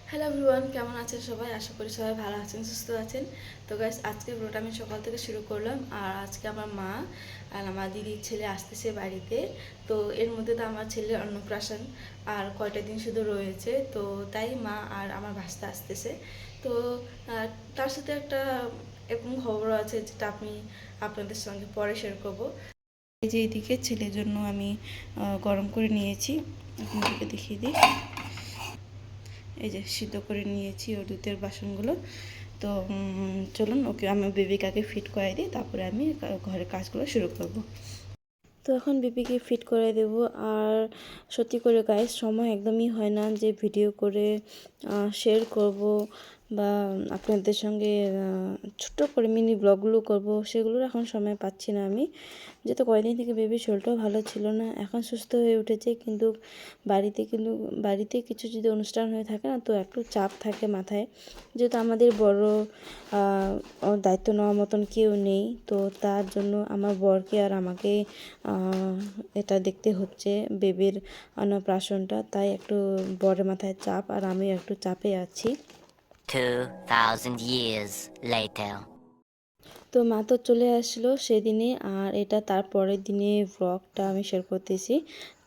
Hello everyone, কেমন আছেন সবাই? আশা করি সবাই ভালো আছেন, সুস্থ আছেন। তো গাইস, আজকে ব্লগটা আমি সকাল থেকে শুরু করলাম। আর আজকে আমার মা আর আমার দিদির ছেলে আসতেছে বাড়িতে। তো এর মধ্যে তো আমার ছেলের অন্নপ্রাশন আর কয়টা দিন শুধু রয়েছে। তো তাই মা আর আমার ভাস্তা আসতেছে। তো তার সাথে একটা এরকম খবর আছে যেটা আমি আপনাদের সঙ্গে পরে শেয়ার করবো। এই যে এদিকে ছেলের জন্য আমি গরম করে নিয়েছি, আপনাদেরকে দেখিয়ে দিই। এই যে সিদ্ধ করে নিয়েছি ওর দুধের বাসনগুলো। তো চলুন ওকে আমি বেবিকাকে ফিট করে দিই, তারপরে আমি ঘরের কাজগুলো শুরু করব। তো এখন বেবিকে ফিট করে দেব। আর সত্যি করে গাইস, সময় একদমই হয় না যে ভিডিও করে শেয়ার করব বা আপনাদের সঙ্গে ছোট্ট করে মিনি ব্লগগুলো করব, সেগুলোর এখন সময় পাচ্ছি না আমি। যেহেতু কয়েকদিন থেকে বেবির শরীরটাও ভালো ছিল না, এখন সুস্থ হয়ে উঠেছে, বাড়িতে কিছু যদি অনুষ্ঠান হয়ে থাকে না, তো একটু চাপ থাকে মাথায়। যেহেতু আমাদের বড় দায়িত্ব নেওয়ার মতন কেউ নেই, তো তার জন্য আমার বরকে আর আমাকে এটা দেখতে হচ্ছে, বেবির অন্নপ্রাশনটা। তাই একটু বরের মাথায় চাপ, আর আমি একটু চাপে আছি। 2000 years later. তো মা তো চলে আসলো সেদিনে, আর এটা তার পরের দিনে ব্লগটা আমি শেয়ার করতেছি।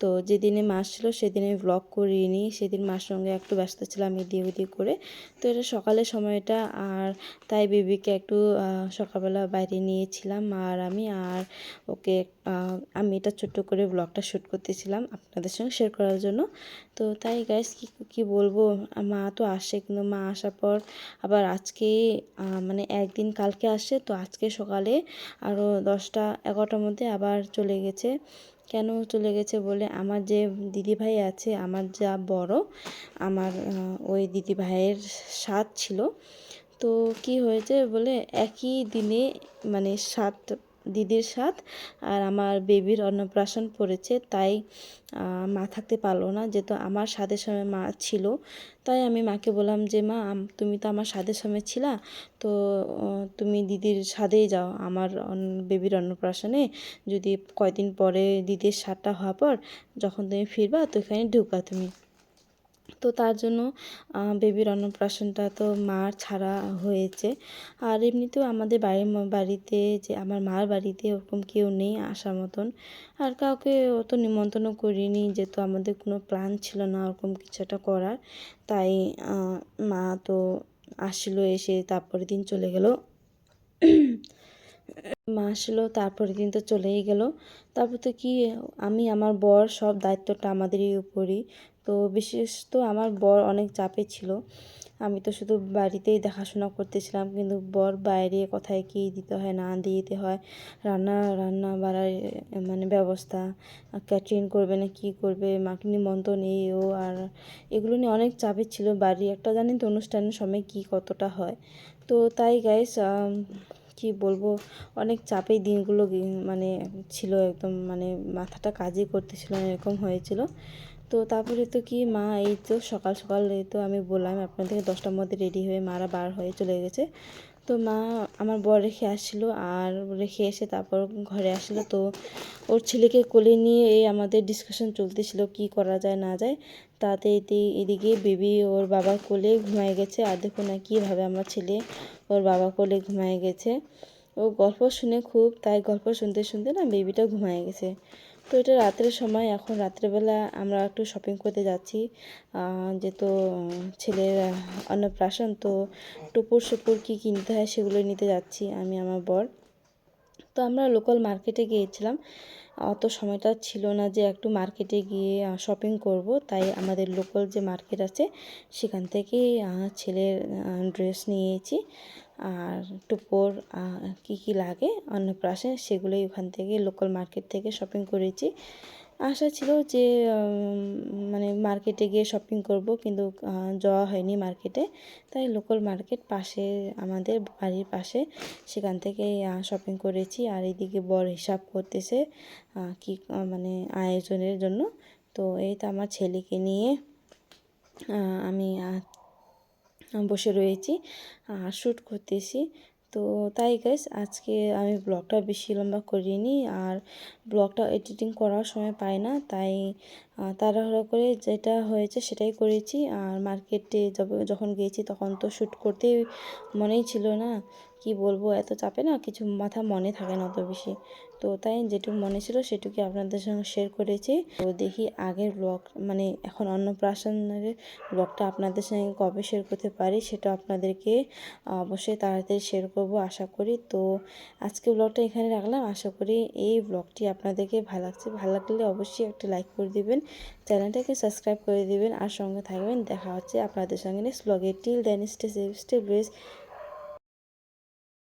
তো যেদিনে মা আসছিলো সেদিনে ব্লগ করিনি, সেদিন মার সঙ্গে একটু ব্যস্ত ছিলাম এদিক ওদিক করে। তো এটা সকালের সময়টা, আর তাই বেবিকে একটু সকালবেলা বাইরে নিয়েছিলাম আর ওকে আমি এটা ছোট্ট করে ব্লগটা শ্যুট করতেছিলাম আপনাদের সঙ্গে শেয়ার করার জন্য। তো তাই গাইস, কি বলবো, মা তো আসে, কিন্তু মা আসার পর আবার আজকে মানে একদিন কালকে আসে, তো আজকে সকালে আরও 10টা 11টার মধ্যে আবার চলে গেছে। কেন চলে গেছে বলে, আমার যে দিদিভাই আছে, আমার যা বড়, আমার ওই দিদিভাইয়ের সাথ ছিল। তো কি হয়েছে বলে, একই দিনে মানে দিদির সাথ আর আমার বেবির অন্নপ্রাশন পড়েছে। তাই মা থাকতে পারলো না, যেহেতু আমার সাথের সময় মা ছিল। তাই আমি মাকে বললাম যে মা, তুমি তো আমার সাথের সময় ছিলা, তো তুমি দিদির সাথেই যাও আমার বেবির অন্নপ্রাশনে। যদি কয়দিন পরে দিদির সাথটা হওয়ার পর যখন তুমি ফিরবা, তো এখানে ঢুকা তুমি। তো তার জন্য বেবির অন্নপ্রাশনটা তো মার ছাড়া হয়েছে। আর এমনিতেও আমাদের বাড়িতে যে আমার মার বাড়িতে ওরকম কেউ নেই আসার মতন, আর কাউকে অত নিমন্ত্রণও করিনি, যেহেতু আমাদের কোনো প্ল্যান ছিল না ওরকম কিছু একটা করার। তাই মা তো আসলো, এসে তারপরের দিন চলে গেল। মা আসলো তারপরের দিন তো চলেই গেল। তারপর তো কি, আমি আমার বর সব দায়িত্বটা আমাদেরই উপরই। তো বিশেষ তো আমার বর অনেক চাপে ছিল। আমি তো শুধু বাড়িতেই দেখাশোনা করতেছিলাম, কিন্তু বর বাইরে কোথায় কী দিতে হয় না দিতে হয়, রান্না বাড়ার মানে ব্যবস্থা, ক্যাটারিং করবে না কী করবে, মাকে নিমন্ত্রণ এই ও, আর এগুলো নিয়ে অনেক চাপে ছিল। বাড়ি একটা জানেন তো অনুষ্ঠানের সময় কী কতটা হয়। তো তাই গাইস, কি বলবো, অনেক চাপেই দিনগুলো মানে ছিল, একদম মানে মাথাটা কাজই করতেছিল না, এরকম হয়েছিল। তো তারপরে তো কি, মা এই তো সকাল সকাল, এই তো আমি বললাম আপনাদের 10টার মধ্যে রেডি হয়ে মারা বার হয়ে চলে গেছে। তো মা আমার বর রেখে আসছিলো, আর রেখে এসে তারপর ঘরে আসলো। তো ওর ছেলেকে কোলে নিয়ে এই আমাদের ডিসকাশন চলতেছিল কি করা যায় না যায়। তাতে এদিকে বেবি ওর বাবার কোলে ঘুমায় গেছে, আর দেখো না কীভাবে আমার ছেলে ওর বাবা কোলে ঘুমায় গেছে। ও গল্প শুনে খুব, তাই গল্প শুনতে শুনতে না বেবিটা ঘুমায় গেছে। তো এটা রাত্রের সময়, এখন রাত্রেবেলা আমরা একটু শপিং করতে যাচ্ছি, যেহেতু ছেলের অন্নপ্রাশন। তো টুপুর সুপুর কী কিনতে হয় সেগুলো নিতে যাচ্ছি আমি আমার বর। তো আমরা লোকাল মার্কেটে গিয়েছিলাম, অত সময়টা ছিল না যে একটু মার্কেটে গিয়ে শপিং করব। তাই আমাদের লোকাল যে মার্কেট আছে সেখান থেকেই ছেলের ড্রেস নিয়েছি, আর টুপোর কী কী লাগে অন্নপ্রাশনে সেগুলোই ওখান থেকে লোকাল মার্কেট থেকে শপিং করেছি। আশা ছিল যে মানে মার্কেটে গিয়ে শপিং করব, কিন্তু যাওয়া হয়নি মার্কেটে। তাই লোকাল মার্কেট পাশে, আমাদের বাড়ির পাশে, সেখান থেকে শপিং করেছি। আর এদিকে বর হিসাব করতেছে কি মানে আয়োজনের জন্য। তো এই তো আমার ছেলেকে নিয়ে আমি বসে রয়েছি আর শ্যুট করতেছি। তো তাই গাইস, আজকে আমি ব্লগটা বেশি লম্বা করিনি, আর ব্লগটা এডিটিং করার সময় পাই না, তাই তাড়াহুড়ো করে যেটা হয়েছে সেটাই করেছি। আর মার্কেটে যখন গিয়েছি তখন তো শ্যুট করতেই মনেই ছিল না, কি বলবো, এত চাপে না কিছু মাথা মনে থাকে না অত বেশি। তো তাই যেটুকু মনে ছিল সেটুকুই আপনাদের সঙ্গে শেয়ার করেছি। তো দেখি আগের ব্লগ মানে এখন অন্নপ্রাশনের ব্লগটা আপনাদের সঙ্গে কবে শেয়ার করতে পারি সেটা আপনাদেরকে অবশ্যই তাড়াতাড়ি শেয়ার করব আশা করি। তো আজকে ব্লগটা এখানে রাখলাম। আশা করি এই ব্লগটি আপনাদেরকে ভালো লাগছে। ভালো লাগলে অবশ্যই একটা লাইক করে দিবেন, চ্যানেলটাকে সাবস্ক্রাইব করে দিবেন আর সঙ্গে থাকবেন। দেখা হচ্ছে আপনাদের সঙ্গে নেক্সট ব্লগে। Till then stay safe, stay blessed.